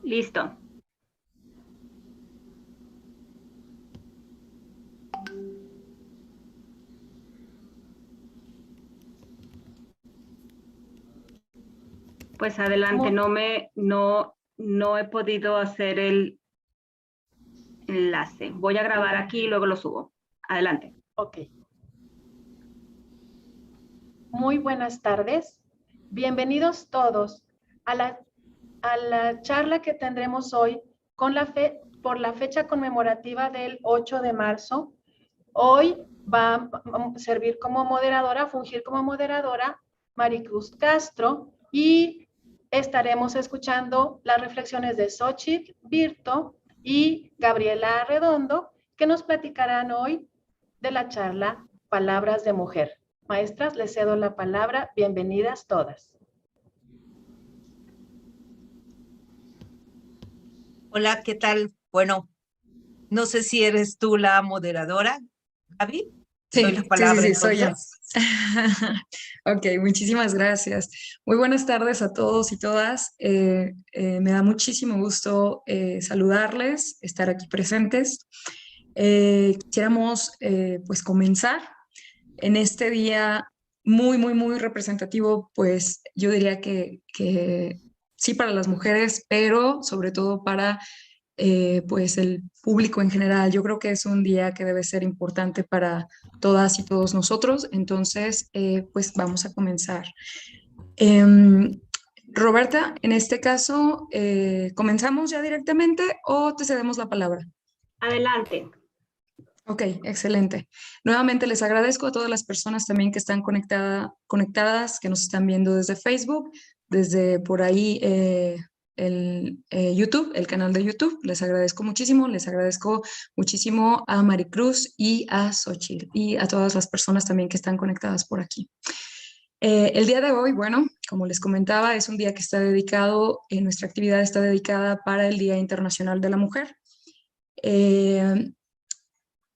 Listo. Pues adelante, no he podido hacer el enlace. Voy a grabar aquí y luego lo subo. Adelante. Ok. Muy buenas tardes. Bienvenidos todos a la charla que tendremos hoy por la fecha conmemorativa del 8 de marzo. Hoy va a servir como moderadora, fungir como moderadora, Maricruz Castro, y estaremos escuchando las reflexiones de Xochitl Virto y Gabriela Redondo, que nos platicarán hoy de la charla Palabras de Mujer. Maestras, les cedo la palabra. Bienvenidas todas. Hola, ¿qué tal? Bueno, no sé si eres tú la moderadora, Gaby. Sí, Doy la palabra, sí, soy yo. entonces. Ok, muchísimas gracias. Muy buenas tardes a todos y todas. Me da muchísimo gusto saludarles, estar aquí presentes. Quisiéramos pues comenzar en este día muy representativo, pues yo diría que sí para las mujeres, pero sobre todo para pues el público en general. Yo creo que es un día que debe ser importante para todas y todos nosotros. Entonces, pues vamos a comenzar. Roberta, en este caso, ¿comenzamos ya directamente o te cedemos la palabra? Adelante. Ok, excelente. Nuevamente les agradezco a todas las personas también que están conectadas, que nos están viendo desde Facebook, desde por ahí el YouTube, el canal de YouTube. Les agradezco muchísimo. Les agradezco muchísimo a Maricruz y a Xochitl y a todas las personas también que están conectadas por aquí. El día de hoy, bueno, como les comentaba, es un día que está dedicado, nuestra actividad está dedicada para el Día Internacional de la Mujer.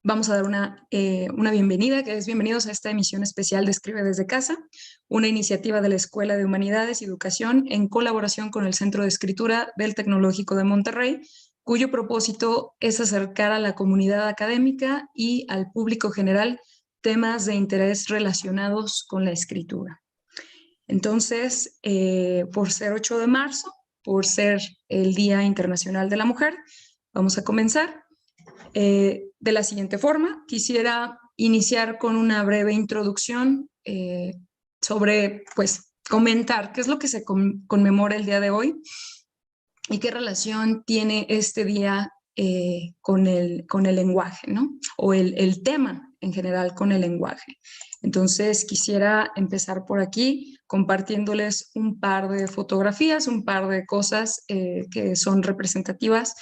Vamos a dar una bienvenida, que es bienvenidos a esta emisión especial de Escribe desde Casa, una iniciativa de la Escuela de Humanidades y Educación en colaboración con el Centro de Escritura del Tecnológico de Monterrey, cuyo propósito es acercar a la comunidad académica y al público general temas de interés relacionados con la escritura. Entonces, por ser 8 de marzo, por ser el Día Internacional de la Mujer, vamos a comenzar. De la siguiente forma, quisiera iniciar con una breve introducción sobre, pues, comentar qué es lo que se conmemora el día de hoy y qué relación tiene este día con el lenguaje, ¿no? O el tema en general con el lenguaje. Entonces, quisiera empezar por aquí compartiéndoles un par de fotografías, un par de cosas que son representativas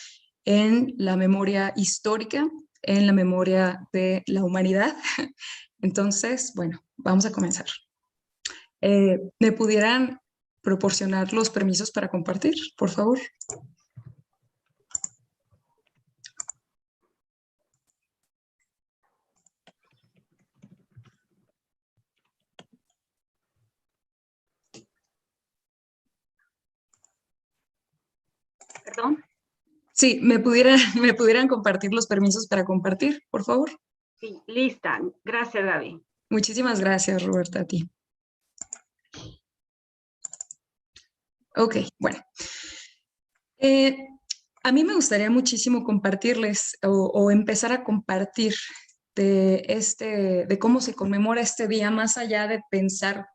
en la memoria histórica, en la memoria de la humanidad. Entonces, bueno, vamos a comenzar. ¿Me pudieran proporcionar los permisos para compartir, por favor? ¿Perdón? Sí, ¿me pudieran compartir los permisos para compartir, por favor? Sí, lista. Gracias, Gaby. Muchísimas gracias, Roberta, a ti. Ok, bueno. A mí me gustaría muchísimo compartirles o empezar a compartir de cómo se conmemora este día, más allá de pensar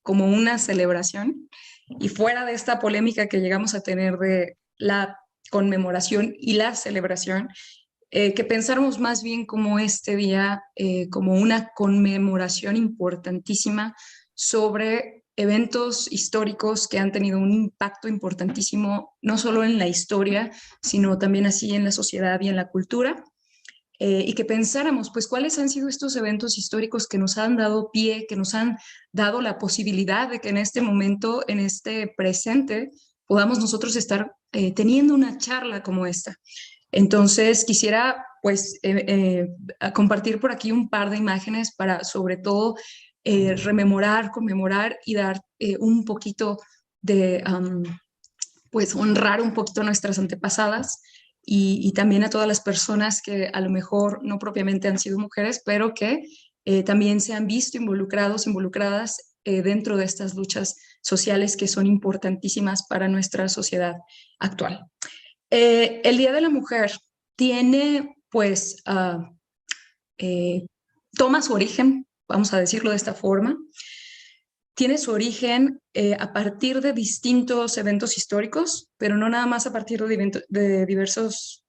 como una celebración y fuera de esta polémica que llegamos a tener de la conmemoración y la celebración, que pensáramos más bien como este día, como una conmemoración importantísima sobre eventos históricos que han tenido un impacto importantísimo, no solo en la historia, sino también así en la sociedad y en la cultura. Y que pensáramos, pues, cuáles han sido estos eventos históricos que nos han dado pie, que nos han dado la posibilidad de que en este momento, en este presente, podamos nosotros estar teniendo una charla como esta. Entonces, quisiera, pues, compartir por aquí un par de imágenes para, sobre todo, rememorar, conmemorar y dar un poquito de pues honrar un poquito a nuestras antepasadas y también a todas las personas que a lo mejor no propiamente han sido mujeres, pero que también se han visto involucrados, involucradas dentro de estas luchas sociales que son importantísimas para nuestra sociedad actual. El Día de la Mujer tiene, pues, toma su origen, vamos a decirlo de esta forma, tiene su origen a partir de distintos eventos históricos, pero no nada más a partir de diversos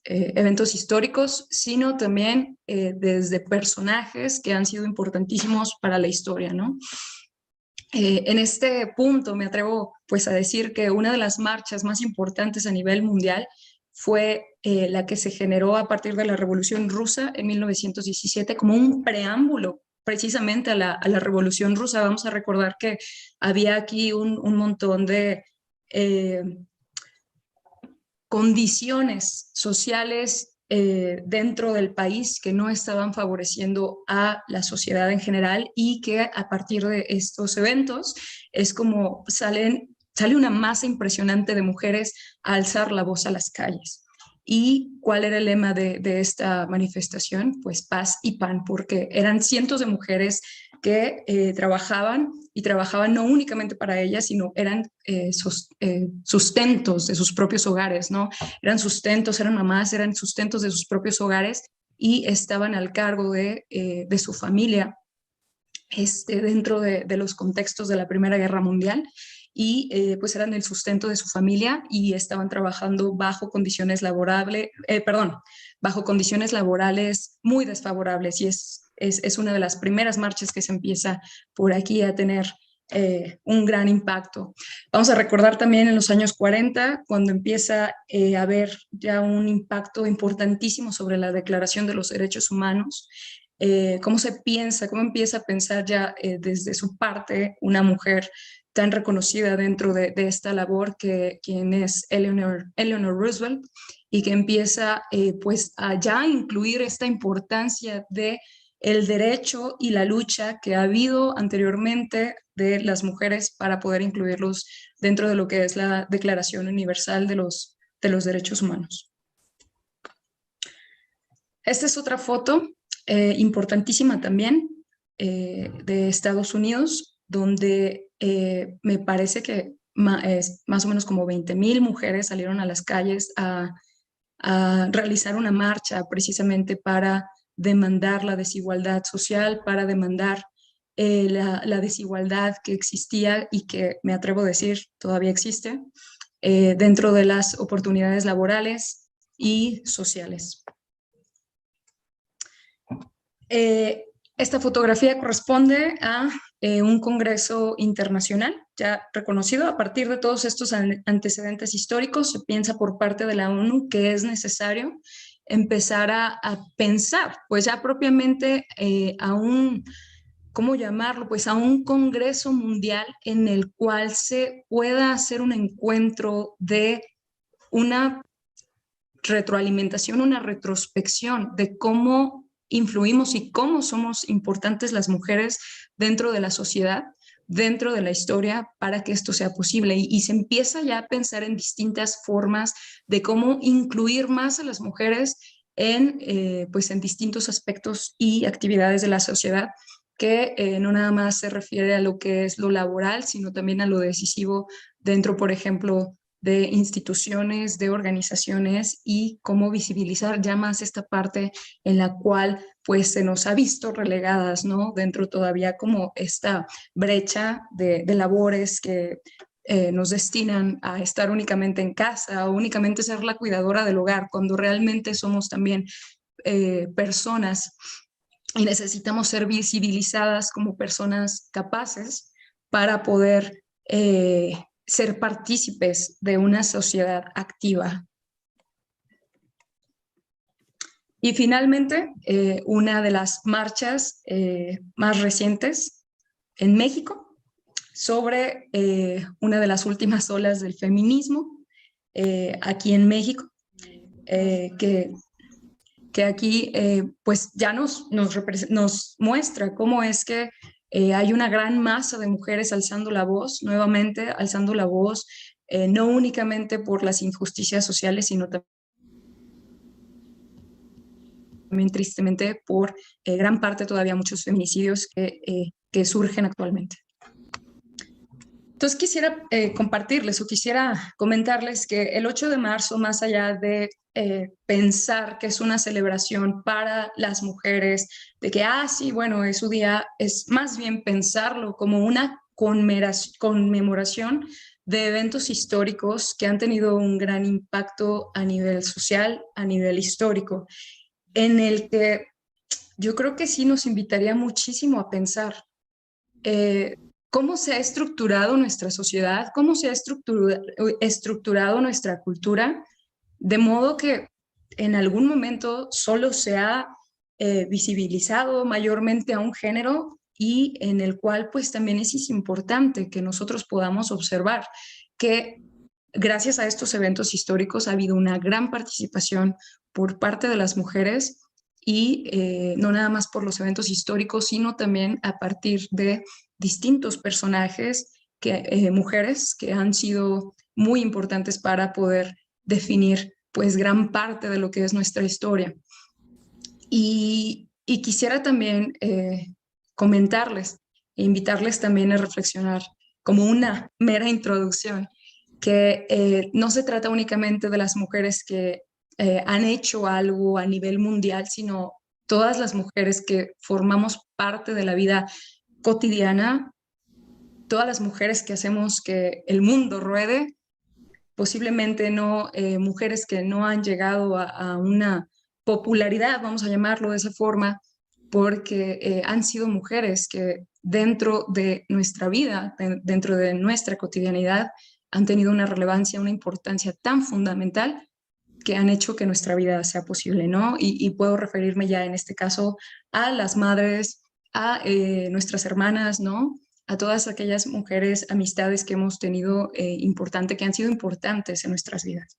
eventos históricos, sino también desde personajes que han sido importantísimos para la historia, ¿no? En este punto me atrevo pues a decir que una de las marchas más importantes a nivel mundial fue la que se generó a partir de la Revolución Rusa en 1917 como un preámbulo precisamente a la Revolución Rusa. Vamos a recordar que había aquí un montón de condiciones sociales dentro del país que no estaban favoreciendo a la sociedad en general y que a partir de estos eventos es como sale una masa impresionante de mujeres a alzar la voz a las calles. ¿Y cuál era el lema de esta manifestación? Pues paz y pan, porque eran cientos de mujeres que trabajaban y trabajaban no únicamente para ellas, sino eran sustentos de sus propios hogares, ¿no? Eran sustentos, eran mamás, eran sustentos de sus propios hogares y estaban al cargo de su familia dentro de los contextos de la Primera Guerra Mundial. Y pues eran el sustento de su familia y estaban trabajando bajo condiciones bajo condiciones laborales muy desfavorables, y es una de las primeras marchas que se empieza por aquí a tener un gran impacto. Vamos a recordar también en los años 40, cuando empieza a haber ya un impacto importantísimo sobre la Declaración de los Derechos Humanos. Cómo empieza a pensar ya desde su parte una mujer tan reconocida dentro de esta labor, quien es Eleanor Roosevelt, y que empieza pues a ya incluir esta importancia de el derecho y la lucha que ha habido anteriormente de las mujeres para poder incluirlos dentro de lo que es la Declaración Universal de los Derechos Humanos. Esta es otra foto importantísima también de Estados Unidos, donde me parece que es más o menos como 20,000 mujeres salieron a las calles a realizar una marcha precisamente para demandar la desigualdad social, para demandar la desigualdad que existía y que, me atrevo a decir, todavía existe dentro de las oportunidades laborales y sociales. Esta fotografía corresponde a un congreso internacional ya reconocido. A partir de todos estos antecedentes históricos, se piensa por parte de la ONU que es necesario empezar a pensar, pues ya propiamente ¿cómo llamarlo? Pues a un congreso mundial en el cual se pueda hacer un encuentro de una retroalimentación, una retrospección de cómo influimos y cómo somos importantes las mujeres dentro de la sociedad, dentro de la historia, para que esto sea posible. Y se empieza ya a pensar en distintas formas de cómo incluir más a las mujeres pues en distintos aspectos y actividades de la sociedad, que no nada más se refiere a lo que es lo laboral, sino también a lo decisivo dentro, por ejemplo, de instituciones, de organizaciones, y cómo visibilizar ya más esta parte en la cual pues se nos ha visto relegadas, ¿no? Dentro todavía como esta brecha de labores que nos destinan a estar únicamente en casa o únicamente ser la cuidadora del hogar, cuando realmente somos también personas y necesitamos ser visibilizadas como personas capaces para poder ser partícipes de una sociedad activa. Y finalmente, una de las marchas más recientes en México sobre una de las últimas olas del feminismo aquí en México, que aquí pues ya nos muestra cómo es que hay una gran masa de mujeres alzando la voz, nuevamente alzando la voz no únicamente por las injusticias sociales, sino también tristemente por gran parte todavía muchos feminicidios que surgen actualmente. Entonces quisiera compartirles o quisiera comentarles que el 8 de marzo, más allá de pensar que es una celebración para las mujeres, de que, sí, bueno, es su día, es más bien pensarlo como una conmemoración de eventos históricos que han tenido un gran impacto a nivel social, a nivel histórico, en el que yo creo que sí nos invitaría muchísimo a pensar cómo se ha estructurado nuestra sociedad, cómo se ha estructurado nuestra cultura, de modo que en algún momento solo se ha visibilizado mayormente a un género y en el cual pues también es importante que nosotros podamos observar que gracias a estos eventos históricos ha habido una gran participación por parte de las mujeres y no nada más por los eventos históricos, sino también a partir de distintos personajes, mujeres que han sido muy importantes para poder definir pues gran parte de lo que es nuestra historia. Y quisiera también comentarles e invitarles también a reflexionar como una mera introducción, que no se trata únicamente de las mujeres que han hecho algo a nivel mundial, sino todas las mujeres que formamos parte de la vida cotidiana, todas las mujeres que hacemos que el mundo ruede, posiblemente no mujeres que no han llegado a una popularidad, vamos a llamarlo de esa forma, porque han sido mujeres que dentro de nuestra vida, dentro de nuestra cotidianidad, han tenido una relevancia, una importancia tan fundamental que han hecho que nuestra vida sea posible, ¿no? Y puedo referirme ya en este caso a las madres, a nuestras hermanas, ¿no? A todas aquellas mujeres, amistades que hemos tenido que han sido importantes en nuestras vidas.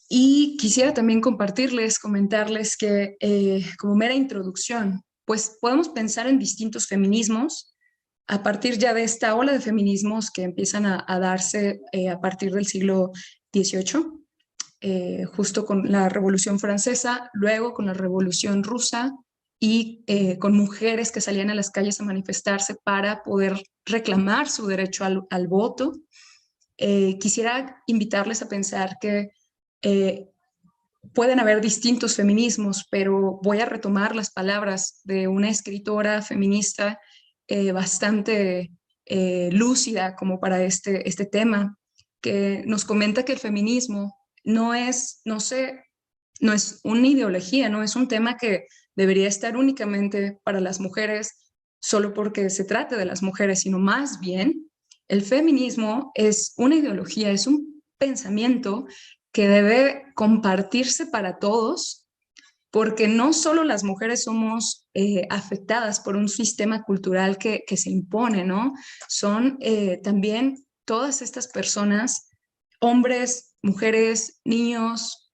Y quisiera también comentarles que como mera introducción, pues podemos pensar en distintos feminismos a partir ya de esta ola de feminismos que empiezan a darse a partir del siglo XVIII, justo con la Revolución Francesa, luego con la Revolución Rusa y con mujeres que salían a las calles a manifestarse para poder reclamar su derecho al voto. Quisiera invitarles a pensar que pueden haber distintos feminismos, pero voy a retomar las palabras de una escritora feminista bastante lúcida como para este tema, que nos comenta que el feminismo no es una ideología, no es un tema que debería estar únicamente para las mujeres solo porque se trate de las mujeres, sino más bien el feminismo es una ideología, es un pensamiento que debe compartirse para todos, porque no solo las mujeres somos afectadas por un sistema cultural que se impone, ¿no? Son también todas estas personas, hombres, mujeres, niños,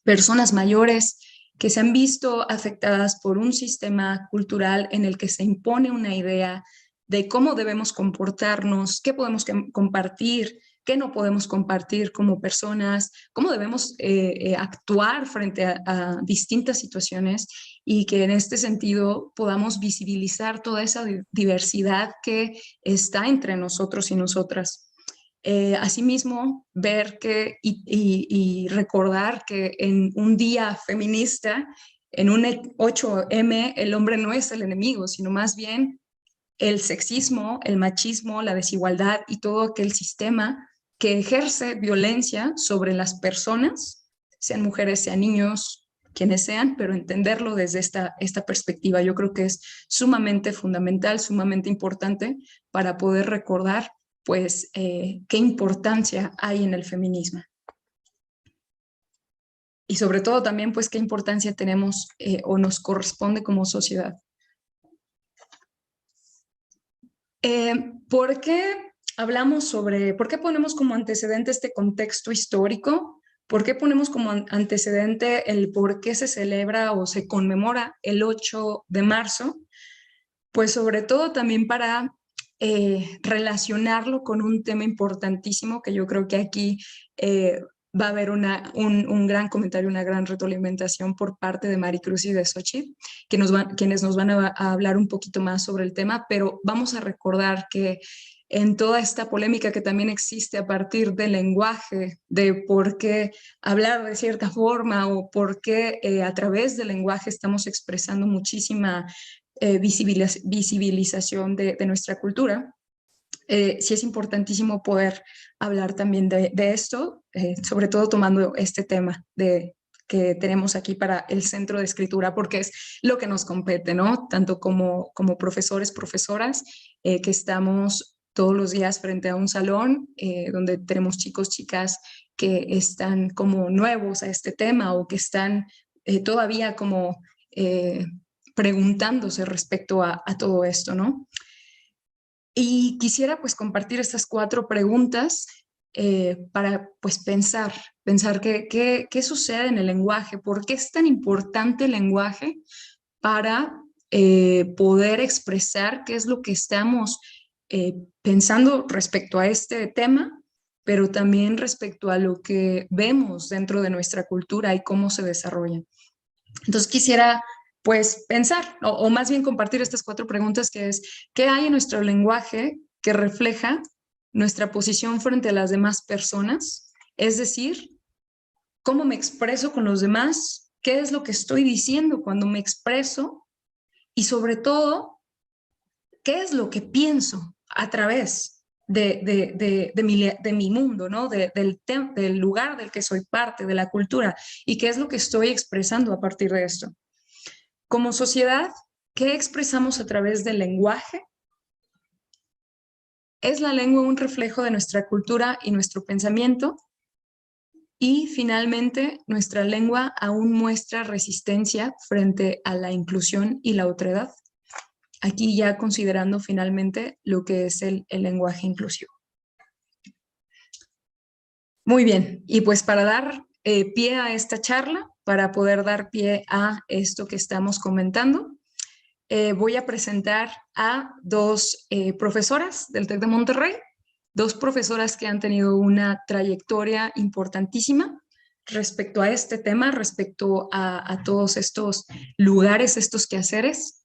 personas mayores, que se han visto afectadas por un sistema cultural en el que se impone una idea de cómo debemos comportarnos, qué podemos compartir, qué no podemos compartir como personas, cómo debemos actuar frente a distintas situaciones, y que en este sentido podamos visibilizar toda esa diversidad que está entre nosotros y nosotras. Asimismo, ver y recordar que en un día feminista, en un 8M, el hombre no es el enemigo, sino más bien el sexismo, el machismo, la desigualdad y todo aquel sistema que ejerce violencia sobre las personas, sean mujeres, sean niños, quienes sean, pero entenderlo desde esta perspectiva yo creo que es sumamente fundamental, sumamente importante para poder recordar pues qué importancia hay en el feminismo. Y sobre todo también pues qué importancia tenemos o nos corresponde como sociedad. ¿Por qué ponemos como antecedente este contexto histórico? ¿Por qué ponemos como antecedente el por qué se celebra o se conmemora el 8 de marzo? Pues sobre todo también para relacionarlo con un tema importantísimo que yo creo que aquí va a haber un gran comentario, una gran retroalimentación por parte de Maricruz y de Xochitl, quienes nos van a hablar un poquito más sobre el tema, pero vamos a recordar que en toda esta polémica que también existe a partir del lenguaje, de por qué hablar de cierta forma o por qué a través del lenguaje estamos expresando muchísima visibilización de nuestra cultura, sí es importantísimo poder hablar también de esto, sobre todo tomando este tema que tenemos aquí para el Centro de Escritura, porque es lo que nos compete, ¿no? Tanto como profesores, profesoras, que estamos todos los días frente a un salón donde tenemos chicos, chicas que están como nuevos a este tema o que están todavía como preguntándose respecto a todo esto, ¿no? Y quisiera pues compartir estas 4 preguntas para pues pensar qué sucede en el lenguaje, por qué es tan importante el lenguaje para poder expresar qué es lo que estamos pensando respecto a este tema, pero también respecto a lo que vemos dentro de nuestra cultura y cómo se desarrolla. Entonces quisiera pues pensar, o más bien compartir estas 4 preguntas, que es, ¿qué hay en nuestro lenguaje que refleja nuestra posición frente a las demás personas? Es decir, ¿cómo me expreso con los demás? ¿Qué es lo que estoy diciendo cuando me expreso? Y sobre todo, ¿qué es lo que pienso a través de mi mundo, ¿no? Del lugar del que soy parte, de la cultura? ¿Y qué es lo que estoy expresando a partir de esto? Como sociedad, ¿qué expresamos a través del lenguaje? ¿Es la lengua un reflejo de nuestra cultura y nuestro pensamiento? Y finalmente, ¿nuestra lengua aún muestra resistencia frente a la inclusión y la otredad? Aquí ya considerando finalmente lo que es el lenguaje inclusivo. Muy bien, y pues para dar pie a esta charla, para poder dar pie a esto que estamos comentando, voy a presentar a 2 profesoras del TEC de Monterrey, 2 profesoras que han tenido una trayectoria importantísima respecto a este tema, respecto a todos estos lugares, estos quehaceres.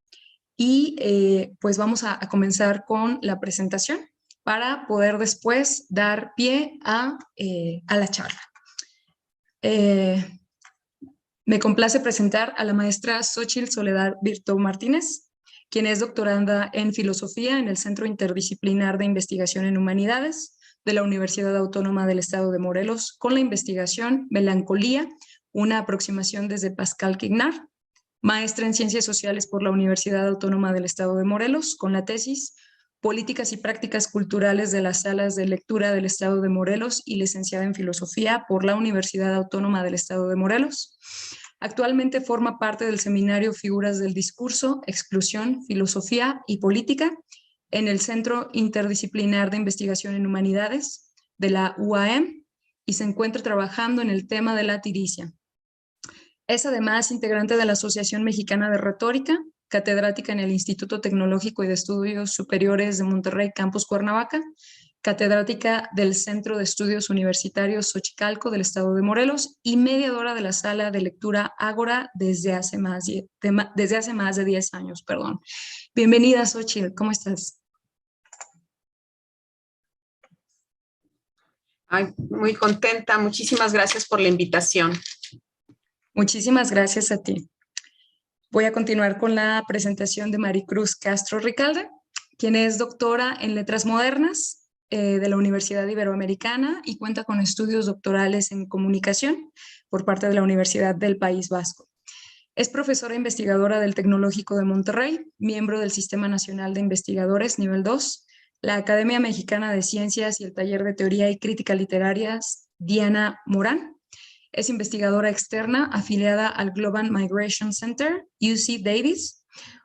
Y pues vamos a comenzar con la presentación para poder después dar pie a la charla. Me complace presentar a la maestra Xochitl Soledad Virto Martínez, quien es doctoranda en Filosofía en el Centro Interdisciplinar de Investigación en Humanidades de la Universidad Autónoma del Estado de Morelos, con la investigación Melancolía, una aproximación desde Pascal Quignard. Maestra en Ciencias Sociales por la Universidad Autónoma del Estado de Morelos, con la tesis Políticas y Prácticas Culturales de las Salas de Lectura del Estado de Morelos, y licenciada en Filosofía por la Universidad Autónoma del Estado de Morelos. Actualmente forma parte del seminario Figuras del Discurso, Exclusión, Filosofía y Política en el Centro Interdisciplinar de Investigación en Humanidades de la UAM, y se encuentra trabajando en el tema de la tiricia. Es además integrante de la Asociación Mexicana de Retórica, catedrática en el Instituto Tecnológico y de Estudios Superiores de Monterrey, Campus Cuernavaca, catedrática del Centro de Estudios Universitarios Xochicalco del Estado de Morelos y mediadora de la Sala de Lectura Ágora desde hace más de 10 años. Bienvenida, Xochitl, ¿cómo estás? Ay, muy contenta, muchísimas gracias por la invitación. Muchísimas gracias a ti. Voy a continuar con la presentación de Maricruz Castro Ricalde, quien es doctora en Letras Modernas de la Universidad Iberoamericana y cuenta con estudios doctorales en Comunicación por parte de la Universidad del País Vasco. Es profesora investigadora del Tecnológico de Monterrey, miembro del Sistema Nacional de Investigadores Nivel 2, la Academia Mexicana de Ciencias y el Taller de Teoría y Crítica Literarias Diana Morán. Es investigadora externa afiliada al Global Migration Center, UC Davis.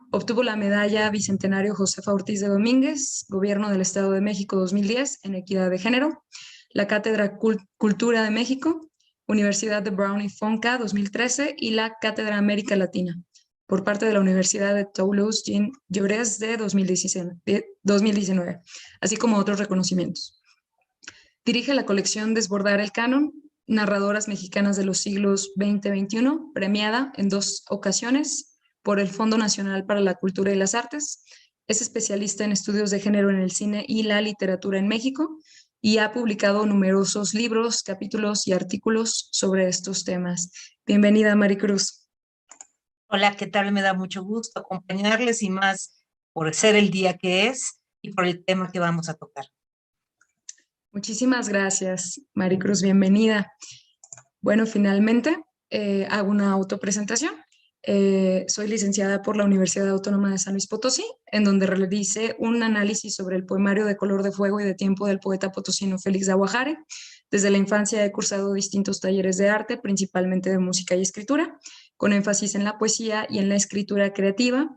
Obtuvo la medalla Bicentenario Josefa Ortiz de Domínguez, Gobierno del Estado de México 2010 en Equidad de Género, la Cátedra Cultura de México, Universidad de Brown y Fonca 2013 y la Cátedra América Latina por parte de la Universidad de Toulouse Jean Jaurès de 2019, así como otros reconocimientos. Dirige la colección Desbordar el Canon, narradoras mexicanas de los siglos XX y XXI, premiada en 2 ocasiones por el Fondo Nacional para la Cultura y las Artes. Es especialista en estudios de género en el cine y la literatura en México y ha publicado numerosos libros, capítulos y artículos sobre estos temas. Bienvenida, Maricruz. Hola, ¿qué tal? Me da mucho gusto acompañarles y más por ser el día que es y por el tema que vamos a tocar. Muchísimas gracias, Maricruz, bienvenida. Bueno, finalmente hago una autopresentación. Soy licenciada por la Universidad Autónoma de San Luis Potosí, en donde realicé un análisis sobre el poemario de Color de Fuego y de Tiempo del poeta potosino Félix de Aguajare. Desde la infancia he cursado distintos talleres de arte, principalmente de música y escritura, con énfasis en la poesía y en la escritura creativa,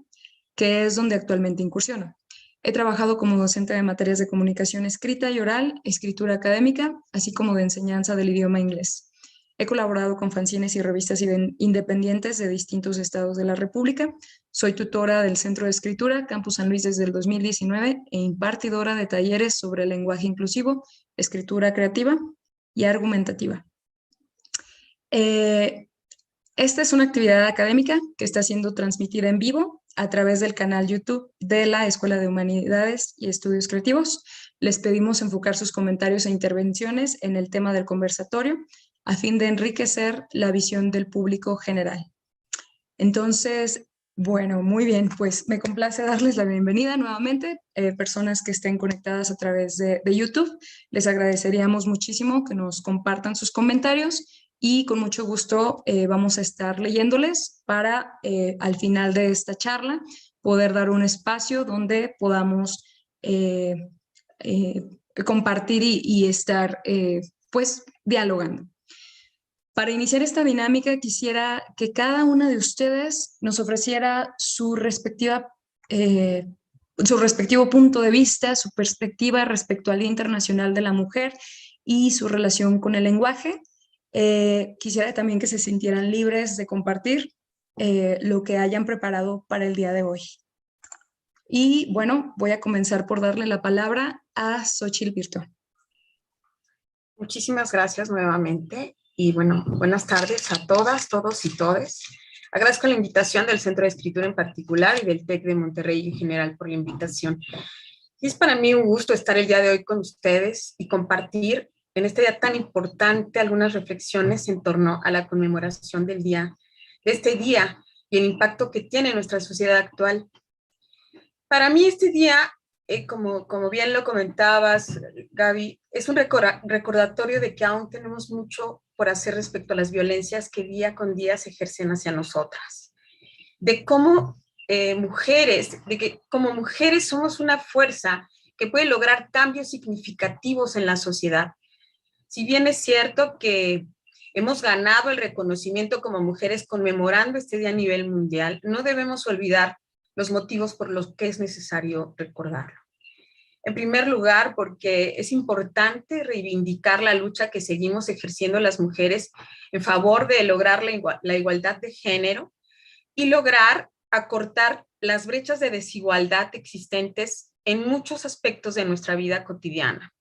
que es donde actualmente incursiono. He trabajado como docente de materias de comunicación escrita y oral, escritura académica, así como de enseñanza del idioma inglés. He colaborado con fanzines y revistas independientes de distintos estados de la República. Soy tutora del Centro de Escritura, Campus San Luis desde el 2019 e impartidora de talleres sobre lenguaje inclusivo, escritura creativa y argumentativa. Esta es una actividad académica que está siendo transmitida en vivo a través del canal YouTube de la Escuela de Humanidades y Estudios Creativos. Les pedimos enfocar sus comentarios e intervenciones en el tema del conversatorio a fin de enriquecer la visión del público general. Entonces, bueno, muy bien, pues me complace darles la bienvenida nuevamente, personas que estén conectadas a través de YouTube. Les agradeceríamos muchísimo que nos compartan sus comentarios y con mucho gusto vamos a estar leyéndoles para al final de esta charla poder dar un espacio donde podamos compartir y estar pues dialogando. Para iniciar esta dinámica quisiera que cada una de ustedes nos ofreciera su respectivo punto de vista, su perspectiva respecto al Día Internacional de la Mujer y su relación con el lenguaje. Quisiera también que se sintieran libres de compartir lo que hayan preparado para el día de hoy. Y bueno, voy a comenzar por darle la palabra a Xochitl Virto. Muchísimas gracias nuevamente y bueno, buenas tardes a todas, todos y todes. Agradezco la invitación del Centro de Escritura en particular y del TEC de Monterrey en general por la invitación. Y es para mí un gusto estar el día de hoy con ustedes y compartir en este día tan importante algunas reflexiones en torno a la conmemoración de este día y el impacto que tiene en nuestra sociedad actual. Para mí este día, como bien lo comentabas, Gaby, es un recordatorio de que aún tenemos mucho por hacer respecto a las violencias que día con día se ejercen hacia nosotras. De cómo como mujeres somos una fuerza que puede lograr cambios significativos en la sociedad. Si bien es cierto que hemos ganado el reconocimiento como mujeres conmemorando este día a nivel mundial, no debemos olvidar los motivos por los que es necesario recordarlo. En primer lugar, porque es importante reivindicar la lucha que seguimos ejerciendo las mujeres en favor de lograr la igualdad de género y lograr acortar las brechas de desigualdad existentes en muchos aspectos de nuestra vida cotidiana.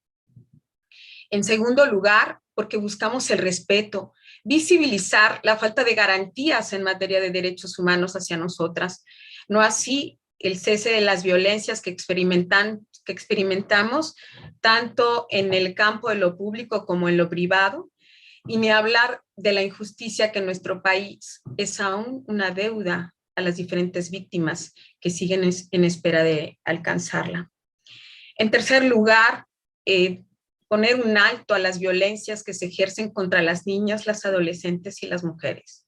En segundo lugar, porque buscamos el respeto, visibilizar la falta de garantías en materia de derechos humanos hacia nosotras, no así el cese de las violencias que experimentamos tanto en el campo de lo público como en lo privado, y ni hablar de la injusticia que en nuestro país es aún una deuda a las diferentes víctimas que siguen en espera de alcanzarla. En tercer lugar, poner un alto a las violencias que se ejercen contra las niñas, las adolescentes y las mujeres.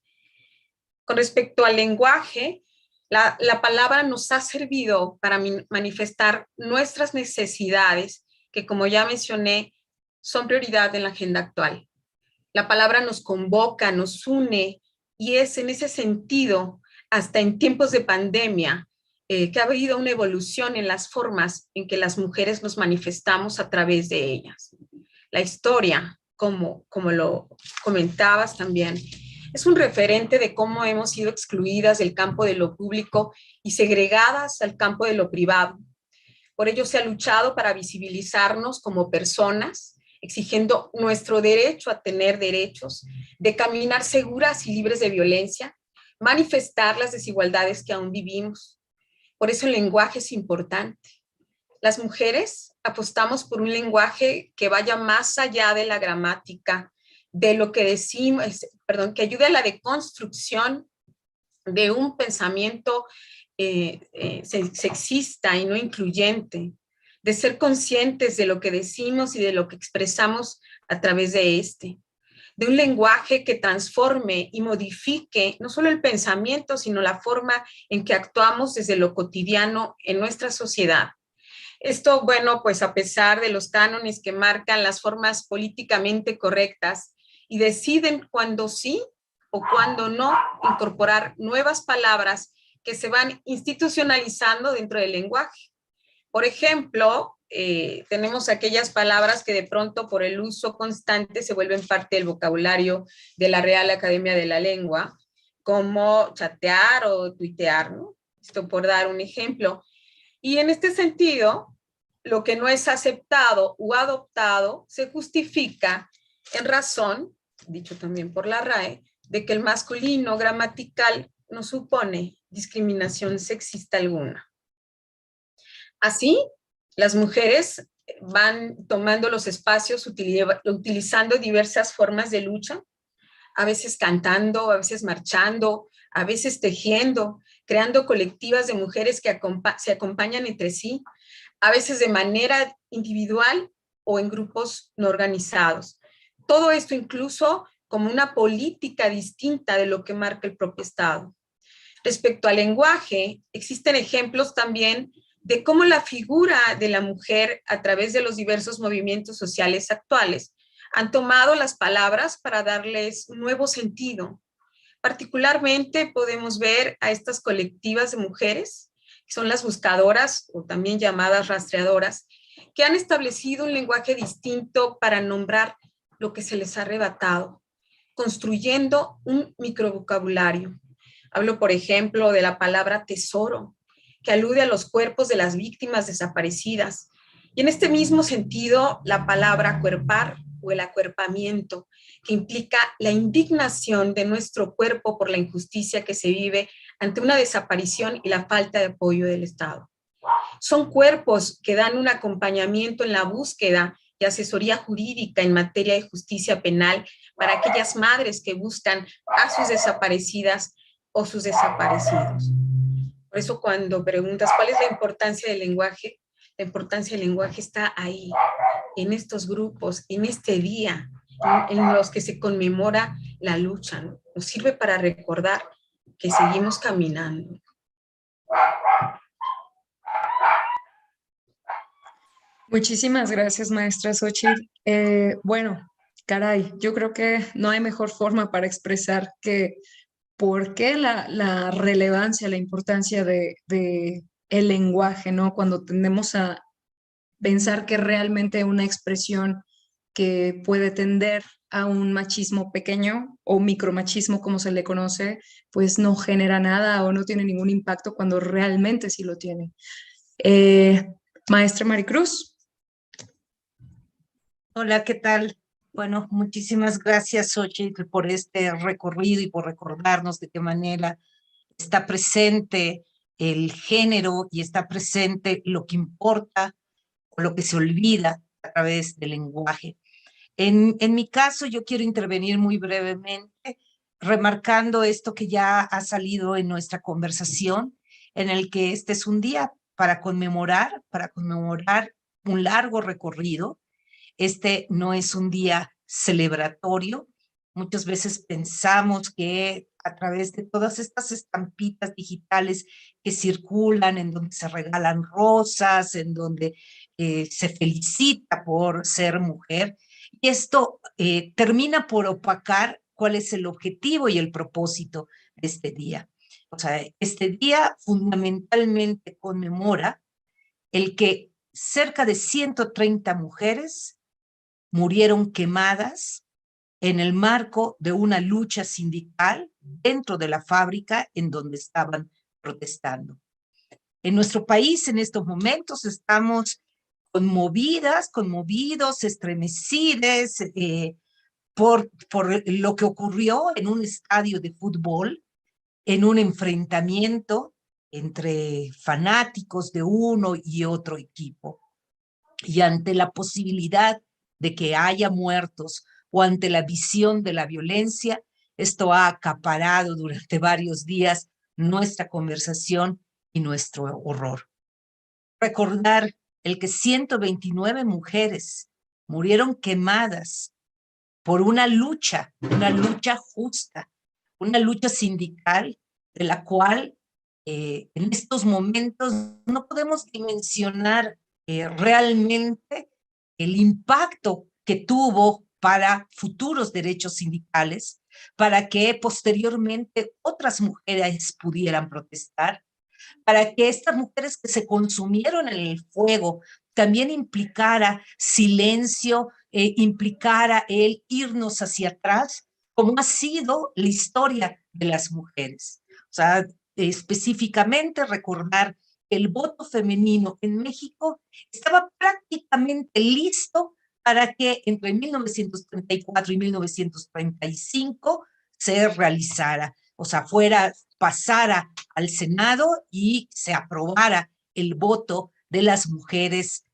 Con respecto al lenguaje, la palabra nos ha servido para manifestar nuestras necesidades, que como ya mencioné, son prioridad en la agenda actual. La palabra nos convoca, nos une, y es en ese sentido, hasta en tiempos de pandemia, que ha habido una evolución en las formas en que las mujeres nos manifestamos a través de ellas. La historia, como lo comentabas también, Es un referente de cómo hemos sido excluidas del campo de lo público y segregadas al campo de lo privado. Por ello se ha luchado para visibilizarnos como personas, exigiendo nuestro derecho a tener derechos, de caminar seguras y libres de violencia, manifestar las desigualdades que aún vivimos. Por eso el lenguaje es importante. Las mujeres apostamos por un lenguaje que vaya más allá de la gramática, de lo que decimos, que ayude a la deconstrucción de un pensamiento sexista y no incluyente, de ser conscientes de lo que decimos y de lo que expresamos a través de de un lenguaje que transforme y modifique no solo el pensamiento, sino la forma en que actuamos desde lo cotidiano en nuestra sociedad. Esto, bueno, pues a pesar de los cánones que marcan las formas políticamente correctas y deciden cuándo sí o cuándo no incorporar nuevas palabras que se van institucionalizando dentro del lenguaje. Por ejemplo, tenemos aquellas palabras que de pronto por el uso constante se vuelven parte del vocabulario de la Real Academia de la Lengua, como chatear o tuitear, ¿no? Esto por dar un ejemplo. Y en este sentido, lo que no es aceptado o adoptado se justifica en razón, dicho también por la RAE, de que el masculino gramatical no supone discriminación sexista alguna. Así, las mujeres van tomando los espacios utilizando diversas formas de lucha, a veces cantando, a veces marchando, a veces tejiendo, creando colectivas de mujeres que se acompañan entre sí, a veces de manera individual o en grupos no organizados. Todo esto incluso como una política distinta de lo que marca el propio Estado. Respecto al lenguaje, existen ejemplos también de cómo la figura de la mujer a través de los diversos movimientos sociales actuales han tomado las palabras para darles un nuevo sentido. Particularmente podemos ver a estas colectivas de mujeres, que son las buscadoras o también llamadas rastreadoras, que han establecido un lenguaje distinto para nombrar lo que se les ha arrebatado, construyendo un microvocabulario. Hablo, por ejemplo, de la palabra tesoro, que alude a los cuerpos de las víctimas desaparecidas. Y en este mismo sentido, la palabra acuerpar o el acuerpamiento, que implica la indignación de nuestro cuerpo por la injusticia que se vive ante una desaparición y la falta de apoyo del Estado. Son cuerpos que dan un acompañamiento en la búsqueda y asesoría jurídica en materia de justicia penal para aquellas madres que buscan a sus desaparecidas o sus desaparecidos. Por eso cuando preguntas cuál es la importancia del lenguaje, la importancia del lenguaje está ahí, en estos grupos, en este día, en los que se conmemora la lucha, ¿no? Nos sirve para recordar que seguimos caminando. Muchísimas gracias, maestra Xochitl. Bueno, caray, yo creo que no hay mejor forma para expresar que por qué la relevancia, la importancia de el lenguaje, ¿no? Cuando tendemos a pensar que realmente una expresión que puede tender a un machismo pequeño o micromachismo, como se le conoce, pues no genera nada o no tiene ningún impacto cuando realmente sí lo tiene. Maestra Maricruz. Hola, ¿qué tal? Bueno, muchísimas gracias, Xochitl, por este recorrido y por recordarnos de qué manera está presente el género y está presente lo que importa o lo que se olvida a través del lenguaje. En mi caso, yo quiero intervenir muy brevemente, remarcando esto que ya ha salido en nuestra conversación, en el que este es un día para conmemorar un largo recorrido. Este no es un día celebratorio. Muchas veces pensamos que a través de todas estas estampitas digitales que circulan, en donde se regalan rosas, en donde se felicita por ser mujer, y esto termina por opacar cuál es el objetivo y el propósito de este día. O sea, este día fundamentalmente conmemora el que cerca de 130 mujeres murieron quemadas en el marco de una lucha sindical dentro de la fábrica en donde estaban protestando. En nuestro país en estos momentos estamos conmovidas, conmovidos, estremecidos por lo que ocurrió en un estadio de fútbol, en un enfrentamiento entre fanáticos de uno y otro equipo. Y ante la posibilidad de que haya muertos o ante la visión de la violencia, esto ha acaparado durante varios días nuestra conversación y nuestro horror. Recordar el que 129 mujeres murieron quemadas por una lucha justa, una lucha sindical de la cual en estos momentos no podemos dimensionar realmente el impacto que tuvo para futuros derechos sindicales, para que posteriormente otras mujeres pudieran protestar, para que estas mujeres que se consumieron en el fuego también implicara silencio, implicara el irnos hacia atrás, como ha sido la historia de las mujeres. O sea, específicamente recordar que el voto femenino en México estaba prácticamente listo para que entre 1934 y 1935 se realizara, o sea, pasara al Senado y se aprobara el voto de las mujeres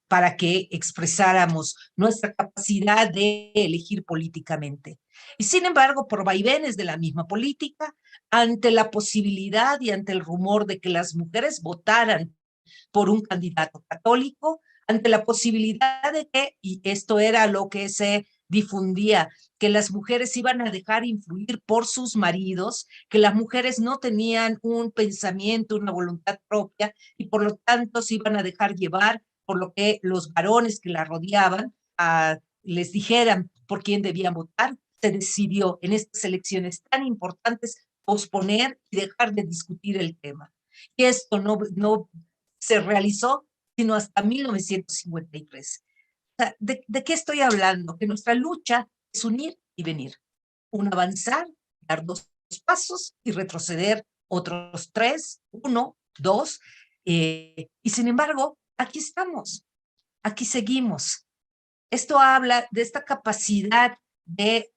para que expresáramos nuestra capacidad de elegir políticamente. Y sin embargo, por vaivenes de la misma política, ante la posibilidad y ante el rumor de que las mujeres votaran por un candidato católico, ante la posibilidad de que, y esto era lo que se difundía, que las mujeres iban a dejar influir por sus maridos, que las mujeres no tenían un pensamiento, una voluntad propia, y por lo tanto se iban a dejar llevar por lo que los varones que la rodeaban les dijeran por quién debían votar. Se decidió en estas elecciones tan importantes posponer y dejar de discutir el tema. Y esto no se realizó sino hasta 1953. O sea, ¿de qué estoy hablando? Que nuestra lucha es unir y venir. Un avanzar, dar 2 pasos y retroceder otros 3, 1, 2. Y sin embargo, aquí estamos, aquí seguimos. Esto habla de esta capacidad de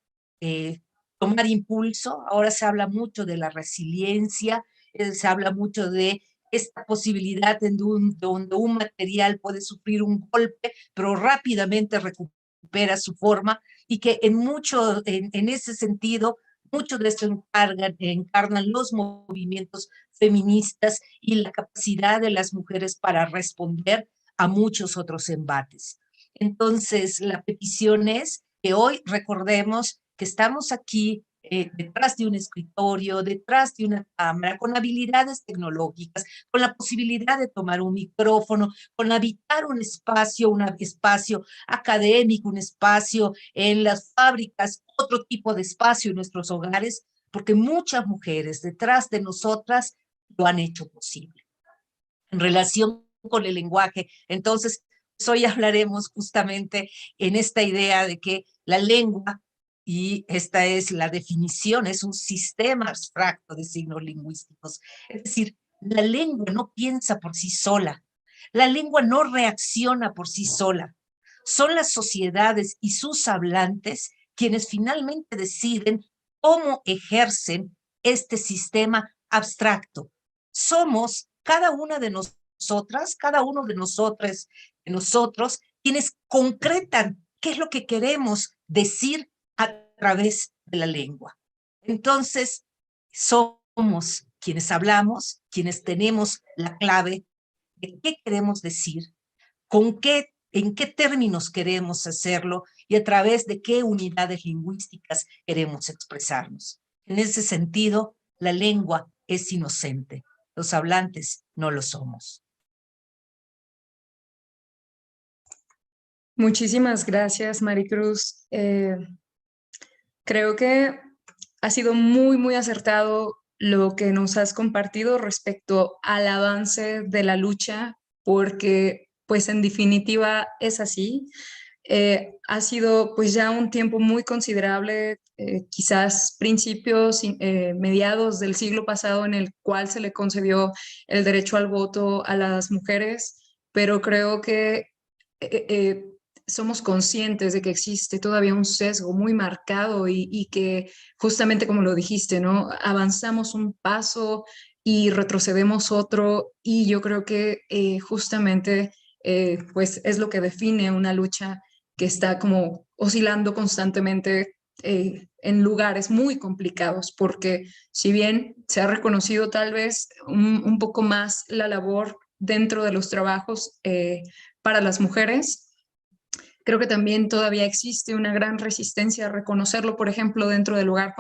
tomar impulso. Ahora se habla mucho de la resiliencia, se habla mucho de esta posibilidad en donde un material puede sufrir un golpe, pero rápidamente recupera su forma y que en ese sentido, mucho de esto encarnan los movimientos feministas y la capacidad de las mujeres para responder a muchos otros embates. Entonces, la petición es que hoy recordemos que estamos aquí detrás de un escritorio, detrás de una cámara, con habilidades tecnológicas, con la posibilidad de tomar un micrófono, con habitar un espacio académico, un espacio en las fábricas, otro tipo de espacio en nuestros hogares, porque muchas mujeres detrás de nosotras lo han hecho posible. En relación con el lenguaje, entonces, hoy hablaremos justamente en esta idea de que la lengua, y esta es la definición, es un sistema abstracto de signos lingüísticos. Es decir, la lengua no piensa por sí sola, la lengua no reacciona por sí sola. Son las sociedades y sus hablantes quienes finalmente deciden cómo ejercen este sistema abstracto. Somos cada una de nosotras, cada uno de nosotros, quienes concretan qué es lo que queremos decir a través de la lengua. Entonces, somos quienes hablamos, quienes tenemos la clave de qué queremos decir, en qué términos queremos hacerlo y a través de qué unidades lingüísticas queremos expresarnos. En ese sentido, la lengua es inocente. Los hablantes no lo somos. Muchísimas gracias, Maricruz. Creo que ha sido muy, muy acertado lo que nos has compartido respecto al avance de la lucha, porque pues en definitiva es así. Ha sido pues ya un tiempo muy considerable, quizás principios, mediados del siglo pasado en el cual se le concedió el derecho al voto a las mujeres, pero creo que somos conscientes de que existe todavía un sesgo muy marcado y que justamente como lo dijiste, ¿no? Avanzamos un paso y retrocedemos otro y yo creo que justamente pues es lo que define una lucha que está como oscilando constantemente en lugares muy complicados, porque si bien se ha reconocido tal vez un poco más la labor dentro de los trabajos para las mujeres, creo que también todavía existe una gran resistencia a reconocerlo, por ejemplo, dentro del hogar.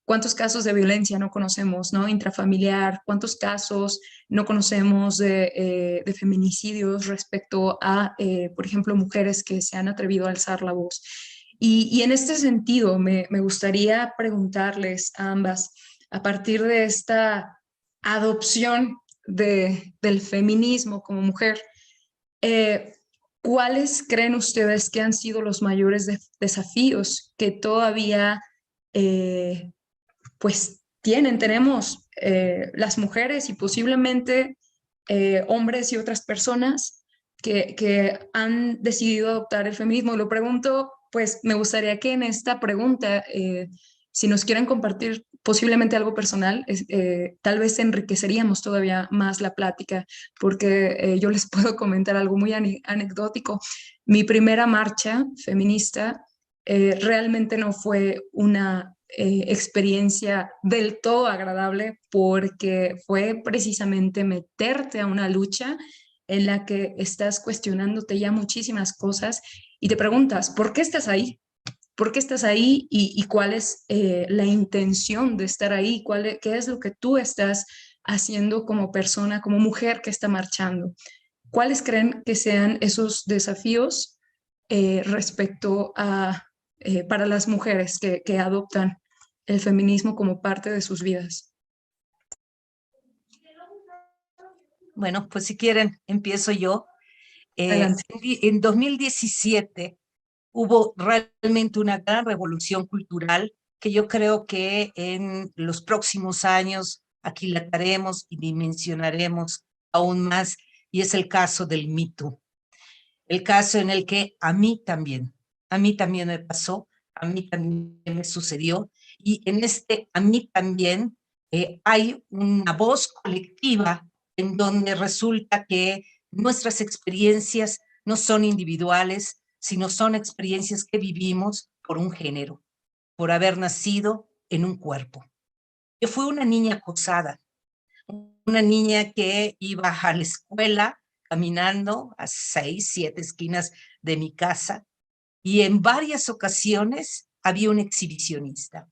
¿Cuántos casos de violencia no conocemos, ¿no? Intrafamiliar, cuántos casos no conocemos de feminicidios respecto a, por ejemplo, mujeres que se han atrevido a alzar la voz. Y en este sentido, me gustaría preguntarles a ambas, a partir de esta adopción del feminismo como mujer, eh, ¿cuáles creen ustedes que han sido los mayores desafíos que todavía pues tenemos las mujeres y posiblemente hombres y otras personas que han decidido adoptar el feminismo? Lo pregunto, pues me gustaría que en esta pregunta, si nos quieren compartir posiblemente algo personal, tal vez enriqueceríamos todavía más la plática, porque yo les puedo comentar algo muy anecdótico. Mi primera marcha feminista realmente no fue una experiencia del todo agradable porque fue precisamente meterte a una lucha en la que estás cuestionándote ya muchísimas cosas y te preguntas, ¿por qué estás ahí? ¿Por qué estás ahí y cuál es la intención de estar ahí? ¿Qué es lo que tú estás haciendo como persona, como mujer que está marchando? ¿Cuáles creen que sean esos desafíos respecto a para las mujeres que adoptan el feminismo como parte de sus vidas? Bueno, pues si quieren, empiezo yo. Adelante. En 2017 hubo realmente una gran revolución cultural que yo creo que en los próximos años aquilataremos y dimensionaremos aún más, y es el caso del Me Too. El caso en el que a mí también me pasó, a mí también me sucedió, y en este a mí también hay una voz colectiva en donde resulta que nuestras experiencias no son individuales, sino son experiencias que vivimos por un género, por haber nacido en un cuerpo. Yo fui una niña acosada, una niña que iba a la escuela caminando a 6, 7 esquinas de mi casa, y en varias ocasiones había un exhibicionista.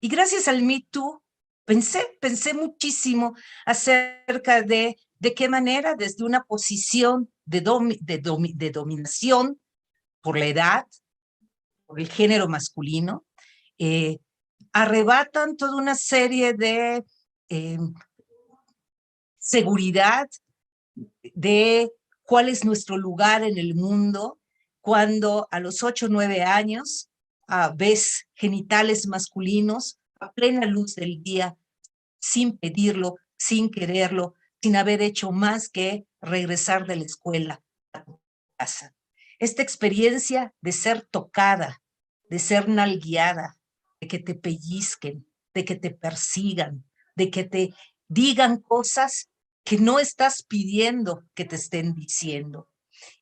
Y gracias al Me Too pensé muchísimo acerca de qué manera desde una posición de dominación por la edad, por el género masculino, eh, arrebatan toda una serie de seguridad, de cuál es nuestro lugar en el mundo, cuando a los 8 o 9 años ves genitales masculinos a plena luz del día, sin pedirlo, sin quererlo, sin haber hecho más que regresar de la escuela a tu casa. Esta experiencia de ser tocada, de ser nalgueada, de que te pellizquen, de que te persigan, de que te digan cosas que no estás pidiendo que te estén diciendo.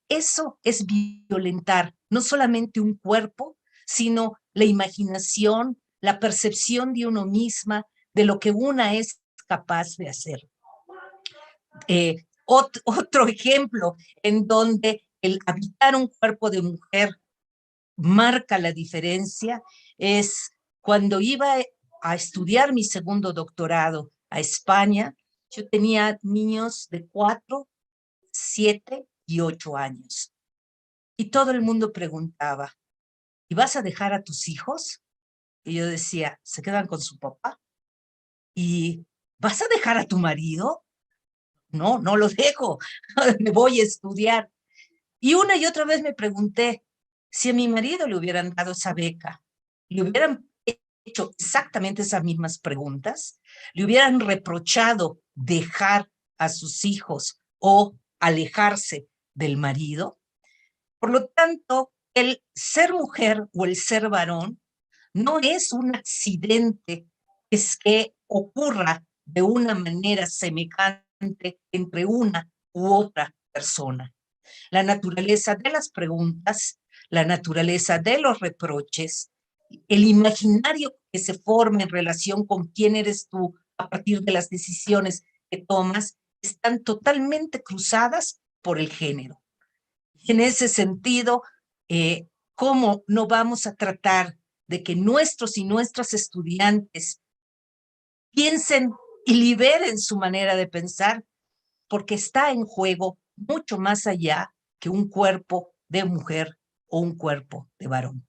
Eso es violentar no solamente un cuerpo, sino la imaginación, la percepción de uno misma, de lo que una es capaz de hacer. Otro ejemplo en donde el habitar un cuerpo de mujer marca la diferencia es cuando iba a estudiar mi segundo doctorado a España. Yo tenía niños de 4, 7 y 8 años. Y todo el mundo preguntaba, ¿y vas a dejar a tus hijos? Y yo decía, ¿se quedan con su papá? ¿Y vas a dejar a tu marido? No, no los dejo, me voy a estudiar. Y una y otra vez me pregunté, Si a mi marido le hubieran dado esa beca, le hubieran hecho exactamente esas mismas preguntas, le hubieran reprochado dejar a sus hijos o alejarse del marido. Por lo tanto, el ser mujer o el ser varón no es un accidente que ocurra de una manera semejante entre una u otra persona. La naturaleza de las preguntas, la naturaleza de los reproches, el imaginario que se forma en relación con quién eres tú a partir de las decisiones que tomas, están totalmente cruzadas por el género. En ese sentido, ¿cómo no vamos a tratar de que nuestros y nuestras estudiantes piensen y liberen su manera de pensar? Porque está en juego mucho más allá que un cuerpo de mujer o un cuerpo de varón.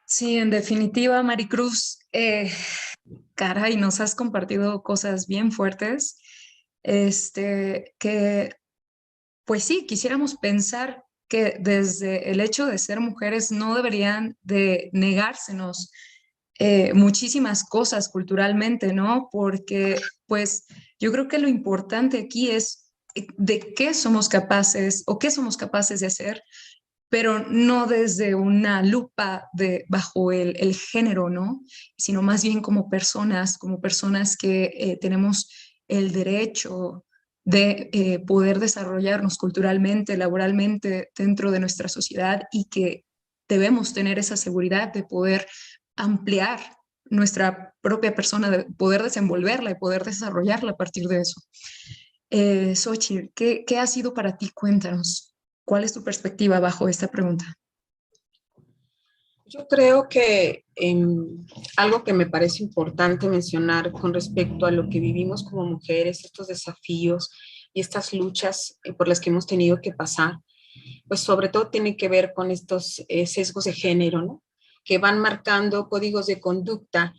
Sí, en definitiva, Maricruz, caray, nos has compartido cosas bien fuertes, que pues sí, quisiéramos pensar que desde el hecho de ser mujeres no deberían de negársenos muchísimas cosas culturalmente, ¿no? Porque pues yo creo que lo importante aquí es de qué somos capaces o qué somos capaces de hacer, pero no desde una lupa bajo el género, ¿no? Sino más bien como personas que tenemos el derecho de poder desarrollarnos culturalmente, laboralmente dentro de nuestra sociedad y que debemos tener esa seguridad de poder ampliar nuestra propia persona, de poder desenvolverla y poder desarrollarla a partir de eso. Xochitl, ¿qué ha sido para ti? Cuéntanos. ¿Cuál es tu perspectiva bajo esta pregunta? Yo creo que algo que me parece importante mencionar con respecto a lo que vivimos como mujeres, estos desafíos y estas luchas por las que hemos tenido que pasar, pues sobre todo tiene que ver con estos sesgos de género, ¿no? Que van marcando códigos de conducta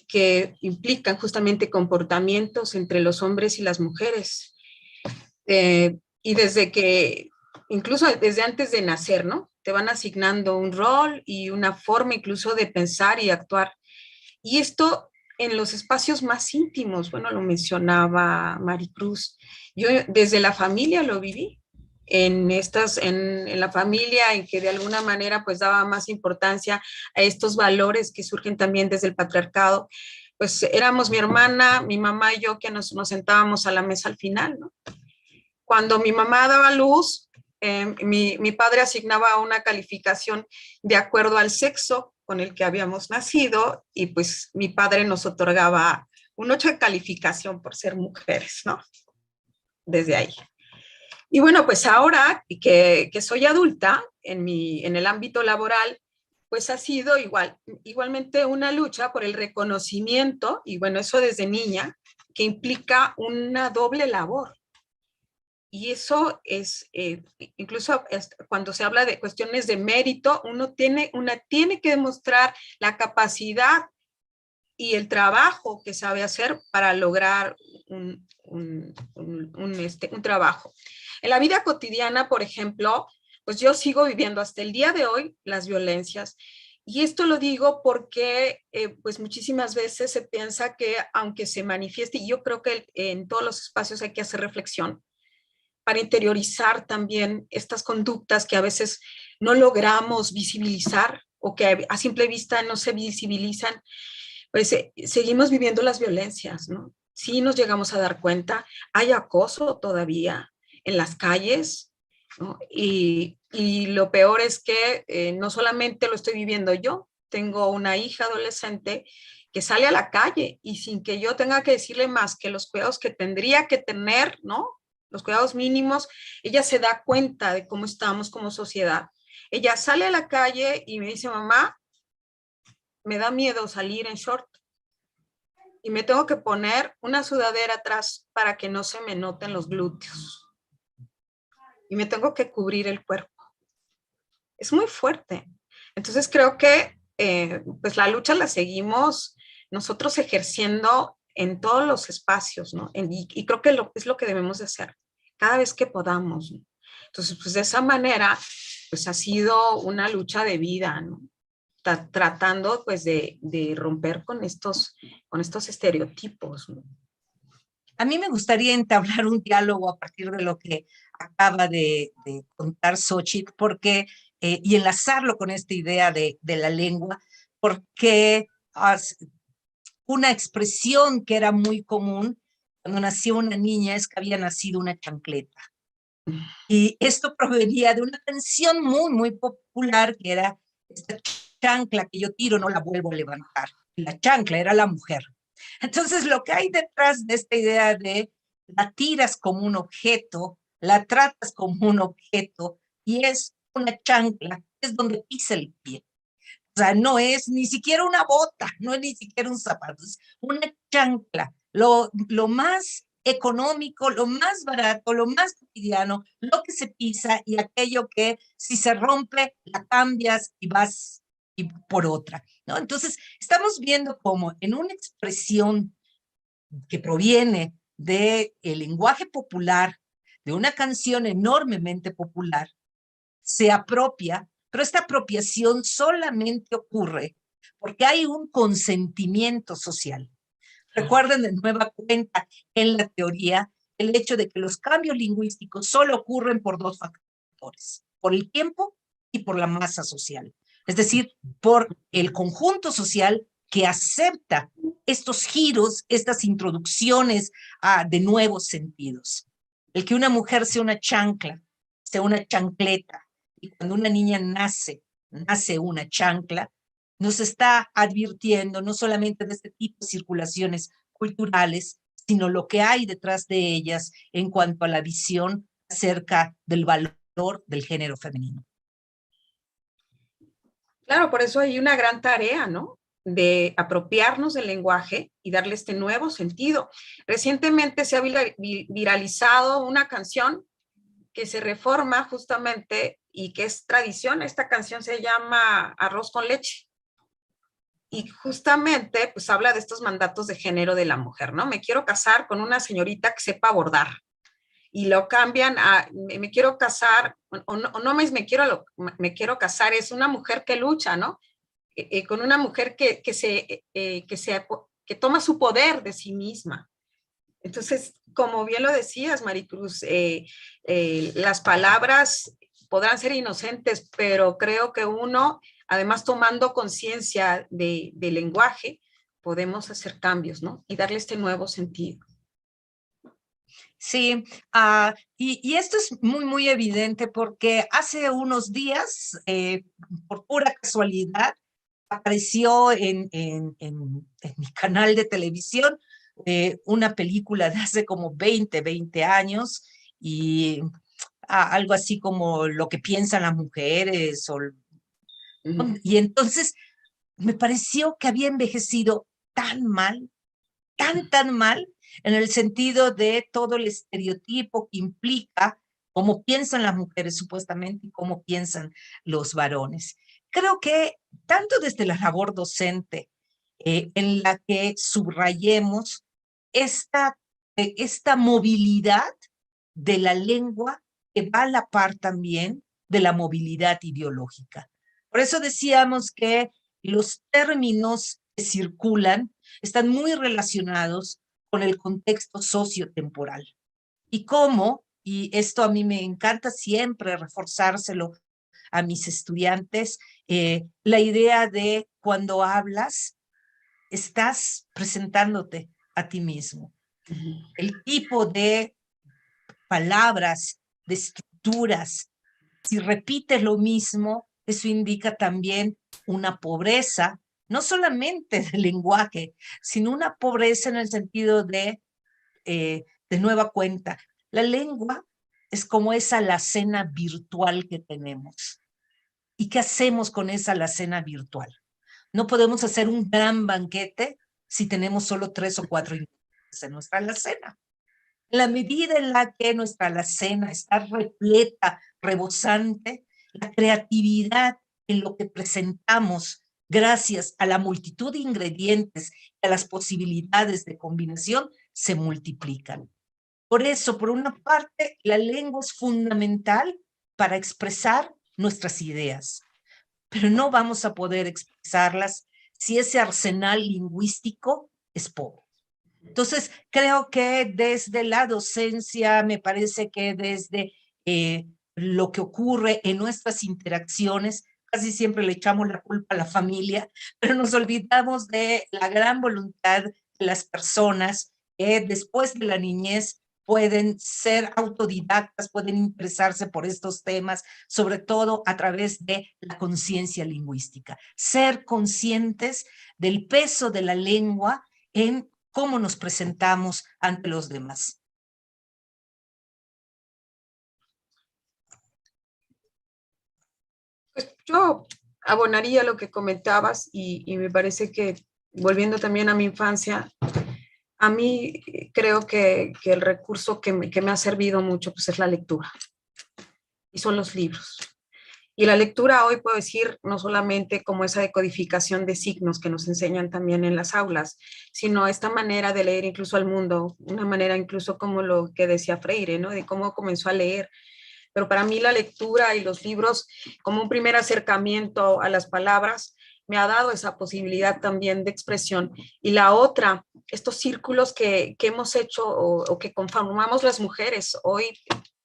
que implican justamente comportamientos entre los hombres y las mujeres. Y incluso desde antes de nacer, ¿no? Te van asignando un rol y una forma incluso de pensar y actuar. Y esto en los espacios más íntimos, bueno, lo mencionaba Maricruz. Yo desde la familia lo viví, en la familia en que de alguna manera pues daba más importancia a estos valores que surgen también desde el patriarcado. Pues éramos mi hermana, mi mamá y yo que nos sentábamos a la mesa al final, ¿no? Cuando mi mamá daba luz, mi padre asignaba una calificación de acuerdo al sexo con el que habíamos nacido y pues mi padre nos otorgaba un 8 de calificación por ser mujeres, ¿no? Desde ahí. Y bueno, pues ahora que soy adulta en el ámbito laboral, pues ha sido igualmente una lucha por el reconocimiento, y bueno, eso desde niña, que implica una doble labor. Y eso es, incluso cuando se habla de cuestiones de mérito, una tiene que demostrar la capacidad y el trabajo que sabe hacer para lograr un trabajo. En la vida cotidiana, por ejemplo, pues yo sigo viviendo hasta el día de hoy las violencias. Y esto lo digo porque pues muchísimas veces se piensa que aunque se manifieste, y yo creo que en todos los espacios hay que hacer reflexión, para interiorizar también estas conductas que a veces no logramos visibilizar o que a simple vista no se visibilizan, pues seguimos viviendo las violencias, ¿no? Sí nos llegamos a dar cuenta, hay acoso todavía en las calles, ¿no? Y lo peor es que no solamente lo estoy viviendo yo, tengo una hija adolescente que sale a la calle y sin que yo tenga que decirle más que los cuidados que tendría que tener, ¿no? Los cuidados mínimos, ella se da cuenta de cómo estamos como sociedad. Ella sale a la calle y me dice, mamá, me da miedo salir en short y me tengo que poner una sudadera atrás para que no se me noten los glúteos. Y me tengo que cubrir el cuerpo. Es muy fuerte. Entonces creo que pues la lucha la seguimos nosotros ejerciendo en todos los espacios, ¿no? Y creo que es lo que debemos de hacer. cada vez que podamos, ¿no? Entonces, pues de esa manera, pues ha sido una lucha de vida, ¿no? Tratando pues de romper con estos estereotipos, ¿no? A mí me gustaría entablar un diálogo a partir de lo que acaba de contar Xochitl, porque, y enlazarlo con esta idea de la lengua, porque una expresión que era muy común cuando nació una niña es que había nacido una chancleta. Y esto provenía de una canción muy, muy popular que era esta chancla que yo tiro no la vuelvo a levantar. La chancla era la mujer. Entonces, lo que hay detrás de esta idea de la tiras como un objeto, la tratas como un objeto, y es una chancla, es donde pisa el pie. O sea, no es ni siquiera una bota, no es ni siquiera un zapato, es una chancla. Lo más económico, lo más barato, lo más cotidiano, lo que se pisa y aquello que si se rompe, la cambias y vas y por otra, ¿no? Entonces, estamos viendo cómo en una expresión que proviene del lenguaje popular, de una canción enormemente popular, se apropia, pero esta apropiación solamente ocurre porque hay un consentimiento social. Recuerden de nueva cuenta en la teoría el hecho de que los cambios lingüísticos solo ocurren por dos factores, por el tiempo y por la masa social. Es decir, por el conjunto social que acepta estos giros, estas introducciones de nuevos sentidos. El que una mujer sea una chancla, sea una chancleta, y cuando una niña nace una chancla, nos está advirtiendo no solamente de este tipo de circulaciones culturales, sino lo que hay detrás de ellas en cuanto a la visión acerca del valor del género femenino. Claro, por eso hay una gran tarea, ¿no? De apropiarnos del lenguaje y darle este nuevo sentido. Recientemente se ha viralizado una canción que se reforma justamente y que es tradición. Esta canción se llama Arroz con leche. Y justamente pues habla de estos mandatos de género de la mujer, ¿no? Me quiero casar con una señorita que sepa bordar. Y lo cambian a me quiero casar, o no me quiero casar, es una mujer que lucha, ¿no? Con una mujer que toma su poder de sí misma. Entonces, como bien lo decías, Maricruz, las palabras podrán ser inocentes, pero creo que uno, además tomando conciencia del lenguaje, podemos hacer cambios, ¿no? Y darle este nuevo sentido. Sí, y esto es muy, muy evidente porque hace unos días, por pura casualidad, apareció en mi canal de televisión una película de hace como 20 años y algo así como lo que piensan las mujeres. Y entonces me pareció que había envejecido tan mal, tan mal, en el sentido de todo el estereotipo que implica cómo piensan las mujeres supuestamente y cómo piensan los varones. Creo que tanto desde la labor docente, en la que subrayemos esta movilidad de la lengua que va a la par también de la movilidad ideológica. Por eso decíamos que los términos que circulan están muy relacionados con el contexto sociotemporal. Y cómo, y esto a mí me encanta siempre reforzárselo a mis estudiantes, la idea de cuando hablas, estás presentándote a ti mismo. El tipo de palabras, de estructuras, si repites lo mismo, eso indica también una pobreza, no solamente del lenguaje, sino una pobreza en el sentido de nueva cuenta. La lengua es como esa alacena virtual que tenemos. ¿Y qué hacemos con esa alacena virtual? No podemos hacer un gran banquete si tenemos solo 3 o 4 ingredientes en nuestra alacena. En la medida en la que nuestra alacena está repleta, rebosante, la creatividad en lo que presentamos gracias a la multitud de ingredientes y a las posibilidades de combinación se multiplican. Por eso, por una parte, la lengua es fundamental para expresar nuestras ideas, pero no vamos a poder expresarlas si ese arsenal lingüístico es pobre. Entonces, creo que desde la docencia, me parece que desde lo que ocurre en nuestras interacciones, casi siempre le echamos la culpa a la familia, pero nos olvidamos de la gran voluntad de las personas que después de la niñez pueden ser autodidactas, pueden interesarse por estos temas, sobre todo a través de la conciencia lingüística. Ser conscientes del peso de la lengua en cómo nos presentamos ante los demás. Pues yo abonaría lo que comentabas y me parece que, volviendo también a mi infancia, a mí creo que el recurso que me ha servido mucho pues, es la lectura y son los libros. Y la lectura hoy puedo decir no solamente como esa decodificación de signos que nos enseñan también en las aulas, sino esta manera de leer incluso al mundo, una manera incluso como lo que decía Freire, ¿no? De cómo comenzó a leer. Pero para mí la lectura y los libros como un primer acercamiento a las palabras me ha dado esa posibilidad también de expresión. Y la otra, estos círculos que hemos hecho o que conformamos las mujeres. Hoy